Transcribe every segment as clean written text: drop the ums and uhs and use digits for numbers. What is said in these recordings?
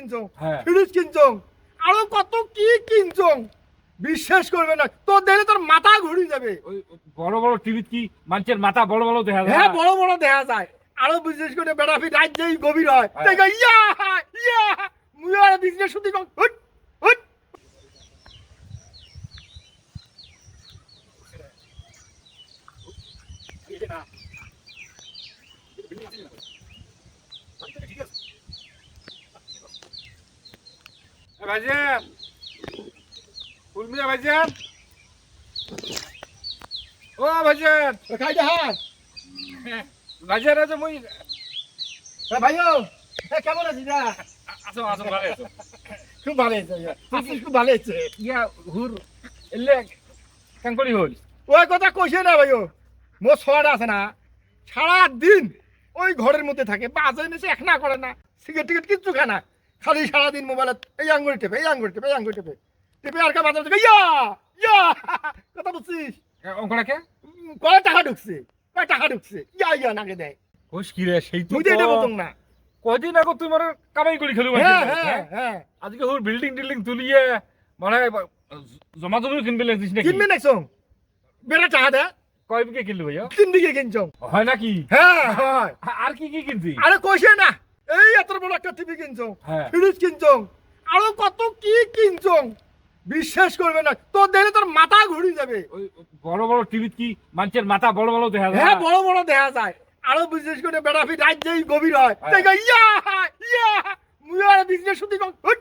কিনছো, হ্যাঁ। ফ্রিজ কিনছো, আরো কত কি কিনছো, বিশ্বাস করবে না, তোর দেখলে তোর মাথা ঘুরে যাবে। ওই বড় বড় টিভি কি মানুষের মাথা বড় বড় দেখা যায়? হ্যাঁ, বড় বড় দেখা যায়। আরো বিশেষ করে বেড়াফি রাত যেই গভীর হয়, হ্যাঁ। দেখো ইয়া ইয়া মুই আর বিজনেস শুধু কম হুট হুট। ভাইজান, উর্মিলা ভাইজান, ও ভাইজান, খাই দে। হ্যাঁ ভাইজান আছে মই ভাইও, কেমন আছিস? আসো আসো ভালো আছো? খুব ভালো হয়েছে, খুব ভালো হয়েছে। ইয়া হুর এলে কাঙ্কড়ি হল। ওই কথা কইছে না ভাইও, মোর ছড়াটা আছে না, সারাদিন ওই ঘরের মধ্যে থাকে, বাজে নিচে এক না করে না, সিগারেট টিকেট কিচ্ছু খায় না, খালি সারাদিন মোবাইলে এই আঙ্গুলি টেপে এই আঙ্গুলি টেপে এই আঙ্গুলি টেপে টেপে আর কা বাজার থেকে ইয়া ইয়া কথা বুঝছিস? অঙ্কটাকে কয় টাকা ঢুকছে, কয় টাকা ঢুকছে, ইয়া ইয়া নাকে দেয়। কইস কি রে, সেই তো তুই তো এটা বলতো না। কয়দিন আগে তুই মানে কামাই করি খেলি হ্যাঁ হ্যাঁ হ্যাঁ, আজকে হুর বিল্ডিং টিল্ডিং তুলিয়ে মানে জমা জমি কিনবে লাগছিস নাকি? কিনবি নাকছো বেটা টাকা দে, কয় বিঘে কিনলি ভাইয়া? 3 বিঘে কিনছো। হয় নাকি? হ্যাঁ হয়। আর কি কি কিনছি? আরে কইছে না, এই এত বড় একটা টিভি কিনছো, হ্যাঁ। ফ্রিজ কিনছো, আরো কত কি কিনছো, বিশ্বাস করবে না, তোর দেখলে তোর মাথা ঘুরে যাবে। ওই বড় বড় টিভি কি মানুষের মাথা বড় বড় দেখা যায়? হ্যাঁ, বড় বড় দেখা যায়। আরো বিশেষ করে বেড়াফি রাত যেই গভীর হয়, হ্যাঁ। দেখো ইয়া ইয়া মুই আর বিজনেস শুধু কম হুট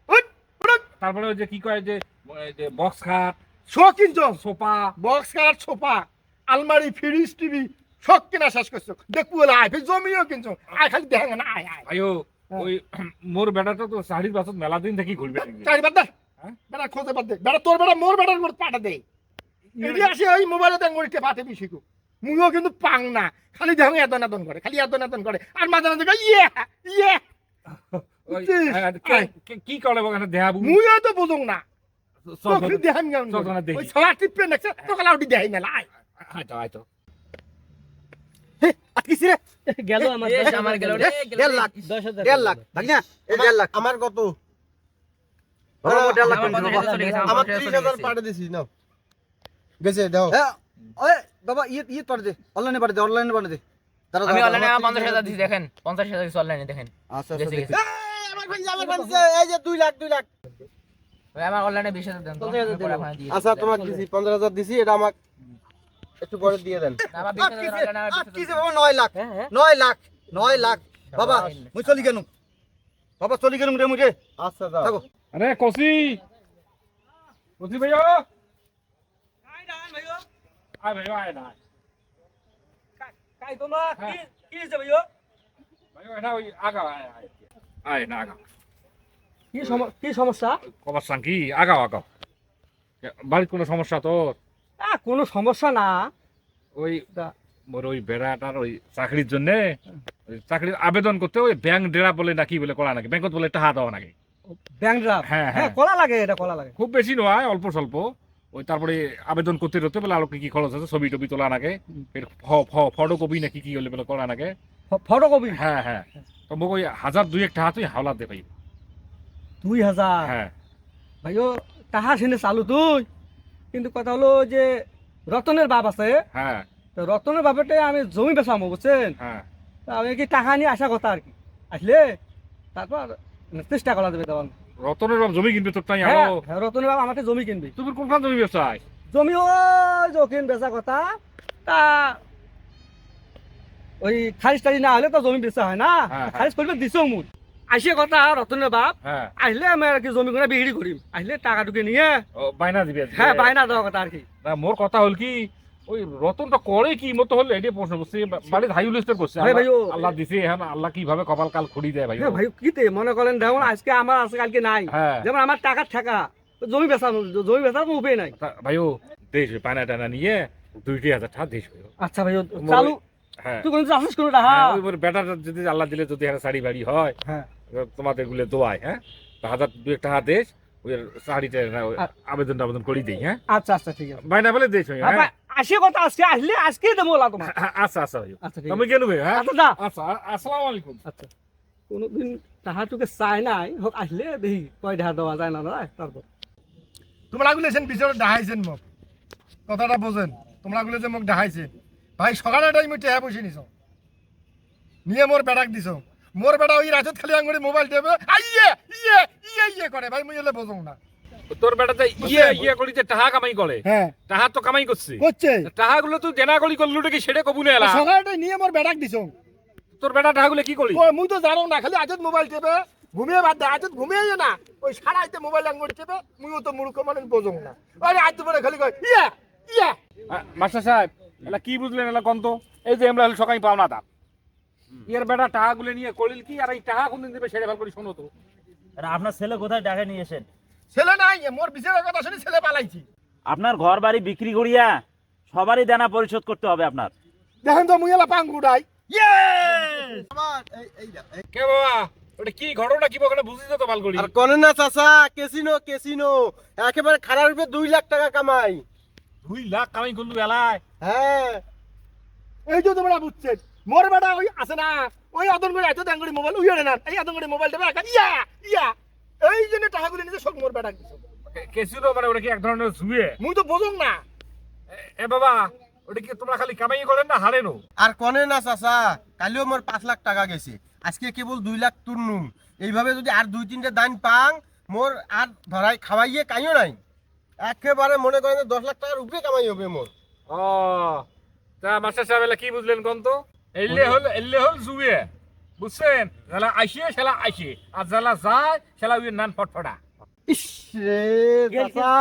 হুট হুট। তারপরে ওই যে কি কয় যে বক্স খাট, শো কিনছো, সোফা, বক্স কার, সোফা, আলমারি, ফ্রিজ, টিভি সব কিনা শেষ করছো। দেখু বলে আয়, ফির জমিও কিনছো, আয় খালি দেখে না, আয় আয়। আয়ো হ্যাঁ। ওই মোর বেটাটা তো শাড়ির বাসন মেলা দিন থেকে ঘুরবে নাকি? চারি বাদ দে, হ্যাঁ? বেড়া খোঁজে বাদ দে, বেড়া তোর বেড়া মোর বেড়ার মধ্যে পাঠা দে। এটি আসে ওই মোবাইলে দেন পাঠে বেশি গো, মুইও কিন্তু পাং না, খালি দেখো এদন এদন করে, খালি এদন এদন করে, আর মাঝে মাঝে ইয়ে ইয়ে। ওই, বুঝছিস? হ্যাঁ, আয়। কি করে ওখানে দেখাবো? মুইও তো বুঝুং না, চল, তোকে দেখাম কেমন চল, করে? চল, দেখি। ওই ছড়া টিপে নেছে তোকে লাউটি দেখাই মেলা, আয়। আয়তো আয়তো আটকিছি রে, গেল আমার আমার গেল রে, গেল রে। 1.5 লাখ 10,000 1.5 লাখ ভাগনা এই 1.5 লাখ আমার কত? বাবা 1.5 লাখ আমার পেয়েছি পঞ্চাশ বাবা। হাজার চলে গেছে, আমার 50,000 চলে 30,000 গেছে। পাঠিয়ে দিছিস নাও। গেছে দাও। হ্যাঁ ওই বাবা ইয়ে পাঠিয়ে দে, অনলাইনে পাঠিয়ে দে, অনলাইনে পাঠিয়ে দে। দাঁড়া আমি দাঁড়া, অনলাইনে দাঁড়া। 50,000 দিছি, দেখেন 50,000 দিছি অনলাইনে, দেখেন আচ্ছা আচ্ছা গেছে, দেখি। গেছে। এই আমার ভাই এই যে 2 লাখ 2 লাখ। ভাই আমার অনলাইনে 20,000 দেন তো, 50,000 আমি পরে দিলাম। ওখানে দিয়ে আচ্ছা দিচ্ছি। তোমাকে দিছি 15,000 দিছি, এটা আমাকে একটু পরে দিয়ে দেন। না, আমার 20,000 অনলাইনে, আমার 20,000 আটকিছে বাবা 9 লাখ হ্যাঁ, হ্যাঁ। 9 লাখ 9 লাখ বাবা সবাই মিলে। মুই চলি কেন বাবা চলি কেন রে মুঝে আচ্ছা দাও। থাকো আরে কসি ভাইয়া আয় ভাইয়া আয় না কাই তোমা হ্যাঁ। কি হইছে ভাইও ভাইয়া এটা ওই আগাও আয় আয় আয় না আগাও কি সমস্যা কবার সাংকি আগাও আগাও বাড়ির কোনো সমস্যা তোর? কোনো সমস্যা না ওই মোর ওই বেড়াটার ওই চাকরির জন্য ওই চাকরির আবেদন করতে ওই ব্যাংক ডেরা বলে না কি বলে করা নাকি, ব্যাংকত বলে টাকা দেওয়া নাকি? ব্যাংক ড্রাফট হ্যাঁ, হ্যাঁ হ্যাঁ। কলা লাগে এটা কলা লাগে খুব বেশি নয়, অল্প স্বল্প। ওই তারপরে আবেদন করতে হতে বলে আরো কি কি খরচ আছে, ছবি টবি তোলা নাকি, ফটো কপি নাকি কি হলে বলে করা নাকি। ফটোকপি হ্যাঁ হ্যাঁ, তো মোক ওই 1,000-2,000 টাকা তুই হাওলা দে ভাই। 2000 হ্যাঁ ভাইও টাহা সিনে চালু তুই, কিন্তু কথা হলো যে রতনের বাপ আছে, হ্যাঁ তো রতনের বাপেতে আমি জমি বেচামো বুঝছেন, হ্যাঁ, তা আমি কি টাকা নিয়ে আসা কথা আর কি, আসলে তারপর চেষ্টা করা যাবে তখন। রতনের বাপ জমি কিনবে তোর তাই হ্যাঁ আরো? হ্যাঁ, রতনের বাপ আমাকে জমি কিনবি, তুমি কোনখান জমি ব্যবসায়? জমি ওই যখন বেচা কথা, তা ওই খারিজ টারিজ না হলে তো জমি বেচা হয় না, হ্যাঁ, খারিজ করবে দিছো মুখ আসে কথা রতনের বাপ, হ্যাঁ, আসলে আমি আর কি জমি করে বিক্রি করিম, আসলে টাকা টুকে নিয়ে ও বাইনা দিবি আজকে? হ্যাঁ বাইনা দেওয়া কথা আর কি। না মোর কথা হল কি, ওই রতনটা করে কি মতো হলে এটাই প্রশ্ন করছি। বাড়ির হাই উলিস্টার করছে, আরে ভাইও, আল্লাহ দিছে, এখন আল্লাহ কিভাবে কপাল কাল খুঁড়ি দেয় ভাই। হ্যাঁ ভাই কিতে মনে করেন যেমন আজকে আমার আছে কালকে নাই, হ্যাঁ যেমন আমার টাকা ঠাকা জমি বেচার কোনো উপায় নাই। ভাইও দেশ পানা টানা নিয়ে 2,000 টাকা দেশ ভাইও। আচ্ছা ভাই চালু হ্যাঁ তুই কোনো চাষিস কোনো টাকা, হ্যাঁ, ওই বেটাটা যদি আল্লাহ দিলে যদি একটা শাড়ি বাড়ি হয়, হ্যাঁ তোমাদের গুলো দোয়ায়, হ্যাঁ 1,000-2,000 টাকা দেশ, ওই শাড়িটা আবেদন করি দিই। হ্যাঁ আচ্ছা আচ্ছা ঠিক আছে, বাইনা বলে দেশ ভাই। হ্যাঁ আসে কথা আজকে আসলে আজকে দেবো তোমার। আচ্ছা আচ্ছা ভাইও, আচ্ছা ঠিক তুমি আছে, কেন ভাই? হ্যাঁ আচ্ছা যা, আচ্ছা, আসসালামু আলাইকুম। আচ্ছা কোনোদিন তাহা তোকে চাই নাই হোক আসলে দেখি কয় ঢা দেওয়া যায় না নয় তারপর তোমরা গুলেছেন বিচারে ডাহাইছেন মোক কথাটা বোঝেন তোমরা গুলো যে মোক ডাহাইছেন ভাই সকালে টাইমে টেহা বসে নিছ নিয়ে মোর বেড়াক দিছ মোর বেড়া ওই রাতত খালি আঙুলে মোবাইল টেপে আইয়ে ইয়ে ইয়ে ইয়ে করে ভাই মুই এলে বোঝং না তোর বেটা যে ইয়ে করি যে টাহা কামাই করে হ্যাঁ টাহা তো কামাই করছে করছে টাহাগুলো তুই দেনা করি করলু কি সেটা কবুলে এলা সকালে নিয়ে মোর বেড়াক দিছ তোর বেটা টাহাগুলো কি করি মুই তো জানো না খালি আজত মোবাইল টেপে ঘুমিয়ে বাদ দে আজত ঘুমিয়ে না ওই সারাইতে মোবাইল আঙুলে টেপে মুইও তো মূর্খ মানুষ বোঝং না আরে আজ তো খালি কয় ইয়া ইয়া মাস্টার সাহেব এলা কি বুঝলেন এলা কন্ত এই যে আমরা সকাল পাও না তা এর বেটা টাহাগুলো নিয়ে করিল কি আর এই টাহা কোনদিন দেবে সেটা ভালো করে শোনো তো আর আপনার ছেলে কোথায় টাকা নিয়ে এসেন? ছেলে নাই মোর বিচারের কথা শুনে ছেলে পালাইছি আপনার ঘর বাড়ি বিক্রি করিয়া সবারই দেনা পরিশোধ করতে হবে আপনার। দেখেন তো মুই এলা পাঙ্গুড়াই কে বাবা ওটা কি ঘটনা কি ওখানে বুঝিস তো ভালো করি আর কনে না চাচা কেসিনো কেসিনো একেবারে খারাপ রূপে 2 লাখ টাকা কামাই। 2 লাখ কামাই করলু এলায় হ্যাঁ এই যে তোমরা বুঝছেন মোর বেটা ওই আছে না ওই আদন করে এত দাঙ্গুড়ি মোবাইল উইয়ে না এই আদন করে মোবাইল দেবে একা ইয়া ইয়া এই জন্য টাকাগুলো নিজে সব মোর বেটা দিছো কেসিনো মানে ওটা কি এক ধরনের জুয়ে মুই তো বোঝং না এ বাবা ওটা কি তোমরা খালি কামাই করেন না হারেনো আর কনে না চাচা কালিও মোর 5 লাখ টাকা গেছে আজকে কেবল 2 লাখ তুরনুম এইভাবে যদি আর 2-3টে দান পাং মোর আর ধরাই খাওয়াইয়ে কাইও নাই একেবারে মনে করেন 10 লাখ টাকার উপরে কামাই হবে মোর। ও তা মাস্টার সাহেব এলা কি বুঝলেন কন্ত এলে হল জুয়ে বুঝছেন যারা আইসে সেলা আইসে আর যারা যায় সেলা উইয়ের নান ফটফটা ইস রে চাচা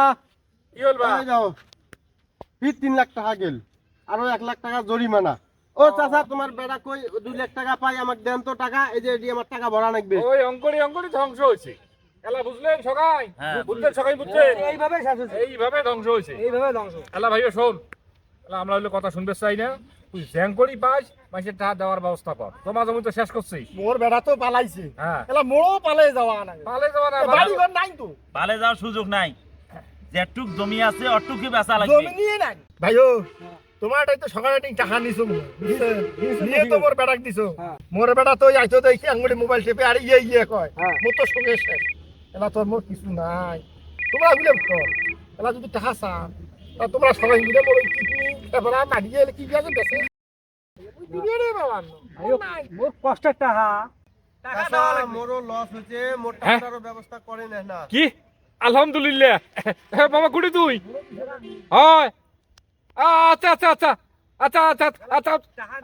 কি হল বা এই যাও ফির 3 লাখ টাকা গেল আরো 1 লাখ টাকা জরিমানা। ও চাচা তোমার বেটা কই 2 লাখ টাকা পাই আমাকে দেন তো টাকা এই যে এডি আমার টাকা ভরা লাগবে। ওই অঙ্করি ধ্বংস হয়েছে এলা বুঝলেন সকাই হ্যাঁ। বুঝলেন সকাই বুঝছেন এইভাবে শেষ হয়েছে এইভাবে ধ্বংস হয়েছে এইভাবে ধ্বংস এলা ভাইও শোন এলা আমরা হইলে কথা শুনতে চাই না তুই জ্যাং করি পাস মাসের টাকা দেওয়ার ব্যবস্থা কর তোমার জমি তো শেষ করছিস মোর বেটা তো পালাইছে হ্যাঁ এলা মোরও পালাই যাওয়া না পালে যাওয়া না বাড়ি ঘর নাই তো পালে যাওয়ার সুযোগ নাই, যেটুক জমি আছে অটুকুই বেচা লাগবে। জমি নিয়ে নাই ভাইও তোমারটাই তো সকালে টাকা নিছো বুঝছেন নিয়ে তো মোর বেটাক দিছো হ্যাঁ। মোর বেটা তো আইতো দেখি আঙুলে মোবাইল টেপে আর ইয়ে ইয়ে কয় হ্যাঁ। মোর তো সঙ্গে শেষ এলা তোর মোর কিছু নাই তোমরা গুলে কর এলা যদি টাকা চান তা তোমরা সবাই মিলে মোর কিডনি এবারে মারিয়ে এলে কি গেছে বেশি দিবে রে বাবা নাই মোর কষ্টের টাকা চাচা মোরও লস হয়েছে মোর হ্যাঁ? টাকারও ব্যবস্থা করে না। কি আলহামদুলিল্লাহ বাবা কুড়ি তুই হয় আচ্ছা আচ্ছা আচ্ছা আচ্ছা আচ্ছা আচ্ছা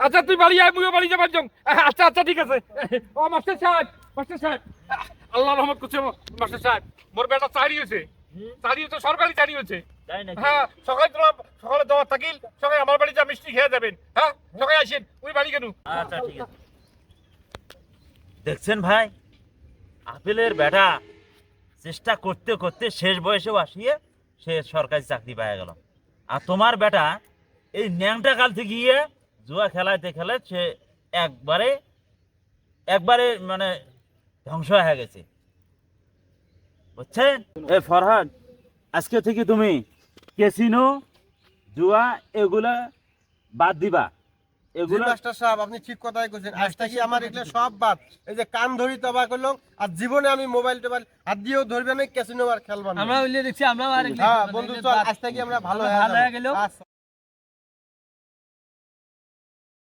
আচ্ছা তুই বাড়ি আয় মুইও বাড়ি যাবার জং আচ্ছা আচ্ছা ঠিক আছে ও মাস্টার সাহেব আল্লাহ রহমত করছে মাস্টার সাহেব মোর বেটা চাকরি হয়েছে সরকারি চাকরি হয়েছে তাই নাকি? হ্যাঁ সকালে দেওয়ার থাকিল সকালে আমার বাড়ি যা মিষ্টি খেয়ে যাবেন হ্যাঁ সকালে আসেন ওই বাড়ি কেন আচ্ছা ঠিক আছে। দেখছেন ভাই, আপেলের বেটা চেষ্টা করতে করতে শেষ বয়সেও আসিয়ে সে সরকারি চাকরি পাওয়া গেল, আর তোমার বেটা এই ন্যাংটা কাল থেকে গিয়ে জুয়া খেলাইতে খেলে সে একবারে মানে ধ্বংস হয়ে গেছে, বুঝছেন? এ ফরহাদ, আজকে থেকে তুমি ক্যাসিনো জুয়া এগুলা বাদ দিবা। জি এগুলা মাস্টার সাহেব আপনি ঠিক কথাই কইছেন আজ থেকে আমার এগুলো সব বাদ এই যে কান ধরি তবা করলাম আর জীবনে আমি মোবাইল টোবাইল হাত দিয়েও ধরবে না ক্যাসিনো আর খেলবা না। আমরা দেখছি আমরা হ্যাঁ বন্ধু চল আজ থেকে আমরা ভালো হয়ে ভালো হয়ে যাবো। গেলেও আচ্ছা।